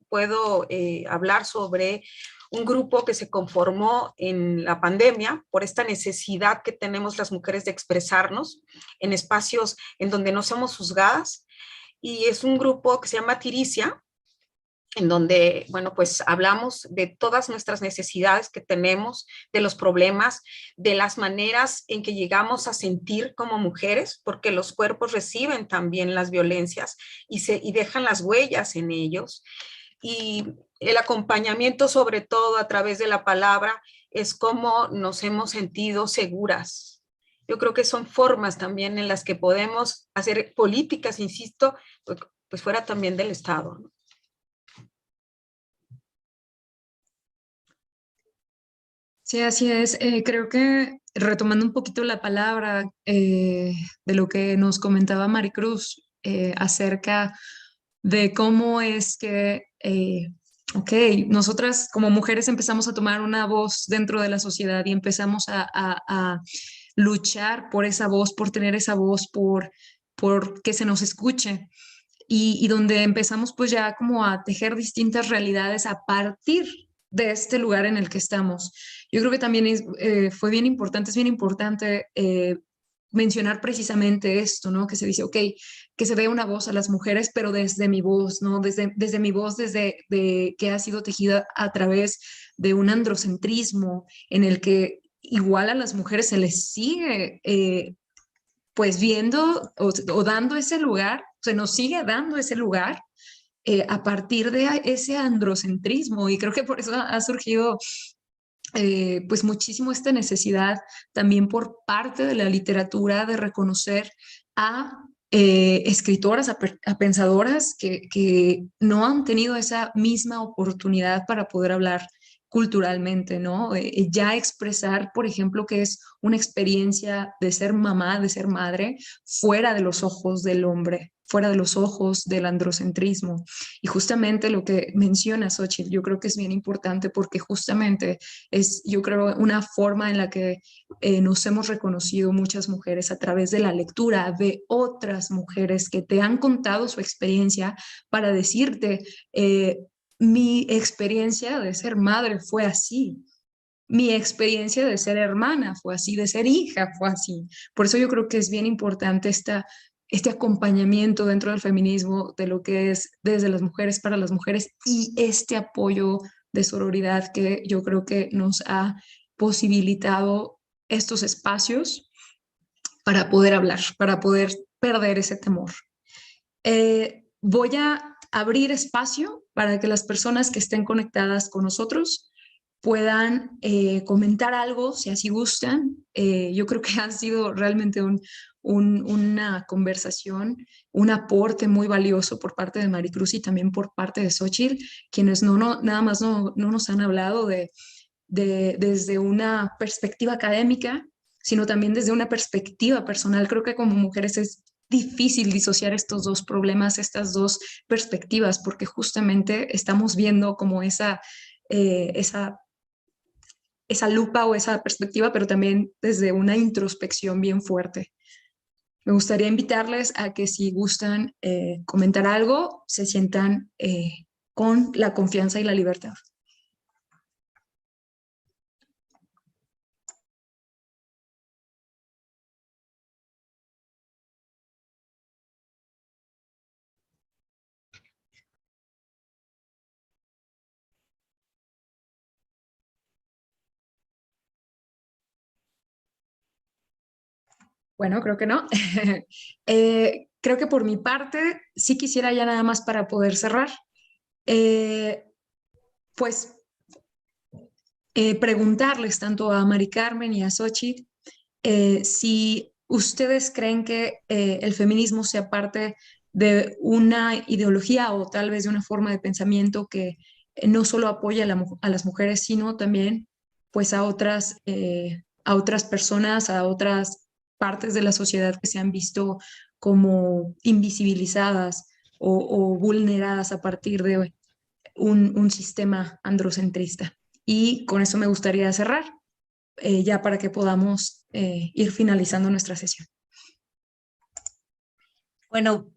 puedo hablar sobre un grupo que se conformó en la pandemia por esta necesidad que tenemos las mujeres de expresarnos en espacios en donde no somos juzgadas. Y es un grupo que se llama Tiricia, en donde, bueno, pues hablamos de todas nuestras necesidades que tenemos, de los problemas, de las maneras en que llegamos a sentir como mujeres, porque los cuerpos reciben también las violencias y dejan las huellas en ellos. Y el acompañamiento, sobre todo a través de la palabra, es cómo nos hemos sentido seguras. Yo creo que son formas también en las que podemos hacer políticas, insisto, pues fuera también del Estado, ¿no? Sí, así es. Creo que retomando un poquito la palabra de lo que nos comentaba Maricruz acerca de cómo es que, ok, nosotras como mujeres empezamos a tomar una voz dentro de la sociedad y empezamos a luchar por esa voz, por tener esa voz, por que se nos escuche. Y donde empezamos pues ya como a tejer distintas realidades a partir de este lugar en el que estamos. Yo creo que también fue bien importante, es bien importante mencionar precisamente esto, ¿no? Que se dice, ok, que se dé una voz a las mujeres, pero desde mi voz, ¿no? Desde mi voz, que ha sido tejida a través de un androcentrismo en el que igual a las mujeres se les sigue pues viendo o dando ese lugar, se nos sigue dando ese lugar a partir de ese androcentrismo y creo que por eso ha surgido pues muchísimo esta necesidad también por parte de la literatura de reconocer a escritoras, a pensadoras que no han tenido esa misma oportunidad para poder hablar culturalmente, ¿no? Ya expresar, por ejemplo, que es una experiencia de ser mamá, de ser madre, fuera de los ojos del hombre, fuera de los ojos del androcentrismo. Y justamente lo que menciona Xochitl, yo creo que es bien importante porque justamente es, yo creo, una forma en la que nos hemos reconocido muchas mujeres a través de la lectura de otras mujeres que te han contado su experiencia para decirte, mi experiencia de ser madre fue así. Mi experiencia de ser hermana fue así, de ser hija fue así. Por eso yo creo que es bien importante este acompañamiento dentro del feminismo de lo que es desde las mujeres para las mujeres y este apoyo de sororidad que yo creo que nos ha posibilitado estos espacios para poder hablar, para poder perder ese temor. Voy a abrir espacio para que las personas que estén conectadas con nosotros puedan comentar algo, si así gustan. Yo creo que ha sido realmente una conversación, un aporte muy valioso por parte de Maricruz y también por parte de Xochitl, quienes nada más no nos han hablado desde una perspectiva académica, sino también desde una perspectiva personal. Creo que como mujeres es difícil disociar estos dos problemas, estas dos perspectivas, porque justamente estamos viendo como esa lupa o esa perspectiva, pero también desde una introspección bien fuerte. Me gustaría invitarles a que si gustan comentar algo, se sientan con la confianza y la libertad. Bueno, creo que no. Creo que por mi parte, sí quisiera ya nada más para poder cerrar, pues preguntarles tanto a Mari Carmen y a Xochitl si ustedes creen que el feminismo sea parte de una ideología o tal vez de una forma de pensamiento que no solo apoya a las mujeres, sino también pues a otras personas, a otras partes de la sociedad que se han visto como invisibilizadas o vulneradas a partir de un sistema androcentrista. Y con eso me gustaría cerrar, ya para que podamos ir finalizando nuestra sesión. Bueno,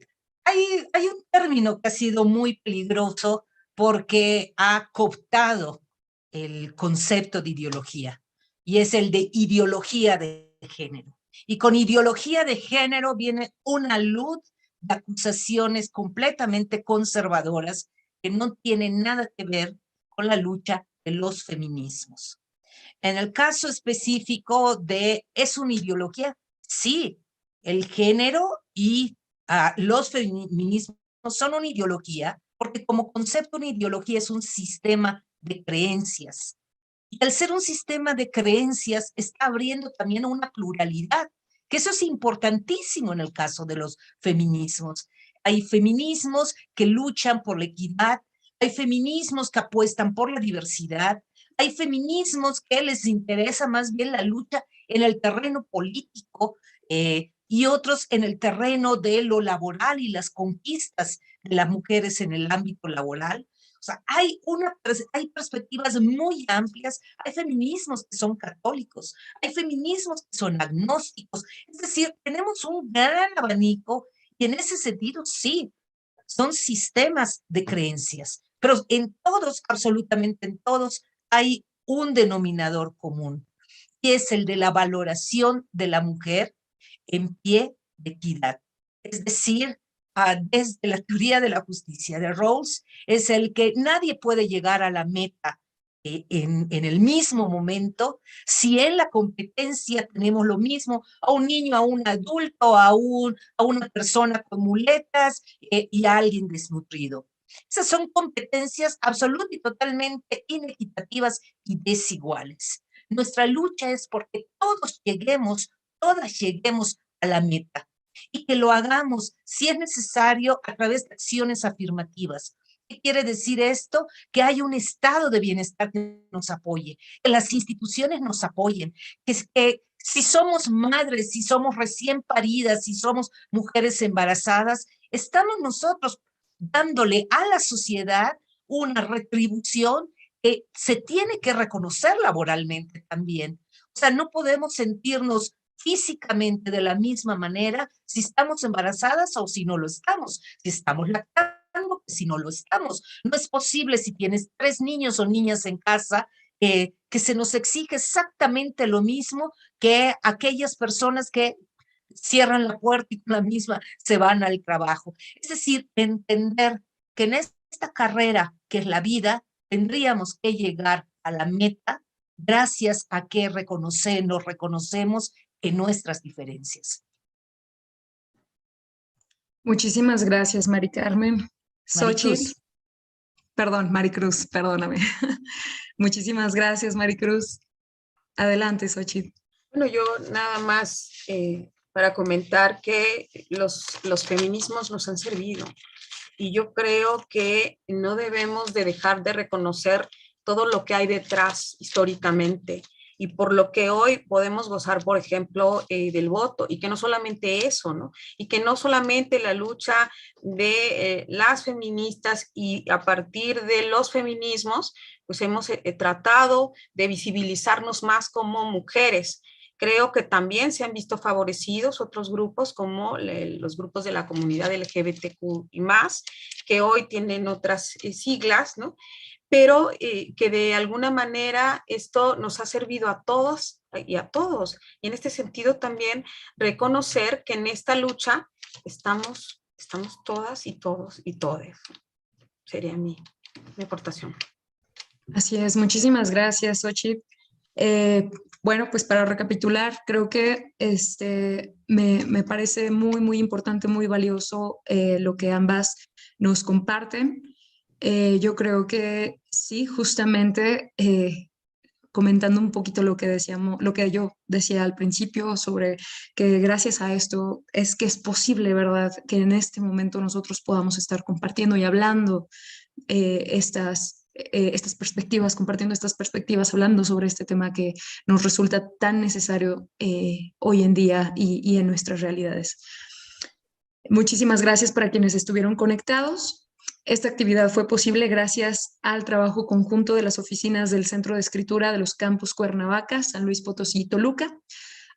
hay un término que ha sido muy peligroso porque ha cooptado el concepto de ideología, y es el de ideología de género. Y con ideología de género viene una luz de acusaciones completamente conservadoras que no tienen nada que ver con la lucha de los feminismos. En el caso específico de, ¿es una ideología? Sí, el género y los feminismos son una ideología, porque como concepto una ideología es un sistema de creencias. Y al ser un sistema de creencias está abriendo también una pluralidad, que eso es importantísimo en el caso de los feminismos. Hay feminismos que luchan por la equidad, hay feminismos que apuestan por la diversidad, hay feminismos que les interesa más bien la lucha en el terreno político y otros en el terreno de lo laboral y las conquistas de las mujeres en el ámbito laboral. O sea, hay perspectivas muy amplias, hay feminismos que son católicos, hay feminismos que son agnósticos, es decir, tenemos un gran abanico y en ese sentido sí, son sistemas de creencias, pero en todos, absolutamente en todos, hay un denominador común, y es el de la valoración de la mujer en pie de equidad. Es decir, desde la teoría de la justicia de Rawls, es el que nadie puede llegar a la meta en el mismo momento, si en la competencia tenemos lo mismo, a un niño, a un adulto, a una persona con muletas y a alguien desnutrido. Esas son competencias absolutamente y totalmente inequitativas y desiguales. Nuestra lucha es porque todas lleguemos a la meta y que lo hagamos, si es necesario, a través de acciones afirmativas. ¿Qué quiere decir esto? Que hay un estado de bienestar que nos apoye, que las instituciones nos apoyen, que si somos madres, si somos recién paridas, si somos mujeres embarazadas, estamos nosotros dándole a la sociedad una retribución que se tiene que reconocer laboralmente también. O sea, no podemos sentirnos físicamente de la misma manera si estamos embarazadas o si no lo estamos, si estamos lactando, si no lo estamos. No es posible si tienes 3 niños o niñas en casa que se nos exige exactamente lo mismo que aquellas personas que cierran la puerta y con la misma se van al trabajo. Es decir, entender que en esta carrera que es la vida, tendríamos que llegar a la meta gracias a que nos reconocemos en nuestras diferencias. Muchísimas gracias, Mari Carmen. Maricruz. Perdón, Maricruz, perdóname. Muchísimas gracias, Maricruz. Adelante, Xochitl. Bueno, yo nada más para comentar que los feminismos nos han servido y yo creo que no debemos de dejar de reconocer todo lo que hay detrás históricamente y por lo que hoy podemos gozar, por ejemplo, del voto, y que no solamente eso, ¿no? Y que no solamente la lucha de las feministas y a partir de los feminismos, pues hemos tratado de visibilizarnos más como mujeres. Creo que también se han visto favorecidos otros grupos como los grupos de la comunidad LGBTQ y más, que hoy tienen otras siglas, ¿no? Pero que de alguna manera esto nos ha servido a todos y a todos. Y en este sentido también reconocer que en esta lucha estamos todas y todos y todes. Sería mi aportación. Así es, muchísimas gracias, Xochitl. Bueno, pues para recapitular, creo que me parece muy, muy importante, muy valioso lo que ambas nos comparten. Yo creo que sí, justamente comentando un poquito lo que decíamos, lo que yo decía al principio sobre que gracias a esto es que es posible, ¿verdad? Que en este momento nosotros podamos estar compartiendo y hablando estas perspectivas, compartiendo estas perspectivas, hablando sobre este tema que nos resulta tan necesario hoy en día y en nuestras realidades. Muchísimas gracias para quienes estuvieron conectados. Esta actividad fue posible gracias al trabajo conjunto de las oficinas del Centro de Escritura de los campus Cuernavaca, San Luis Potosí y Toluca.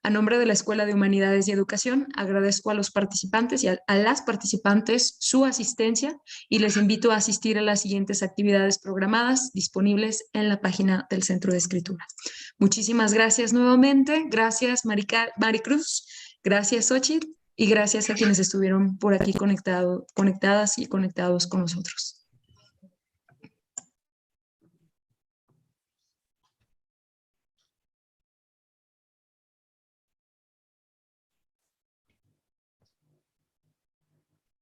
A nombre de la Escuela de Humanidades y Educación, agradezco a los participantes y a las participantes su asistencia y les invito a asistir a las siguientes actividades programadas disponibles en la página del Centro de Escritura. Muchísimas gracias nuevamente. Gracias, Maricruz. Gracias, Xochitl. Y gracias a quienes estuvieron por aquí conectadas y conectados con nosotros.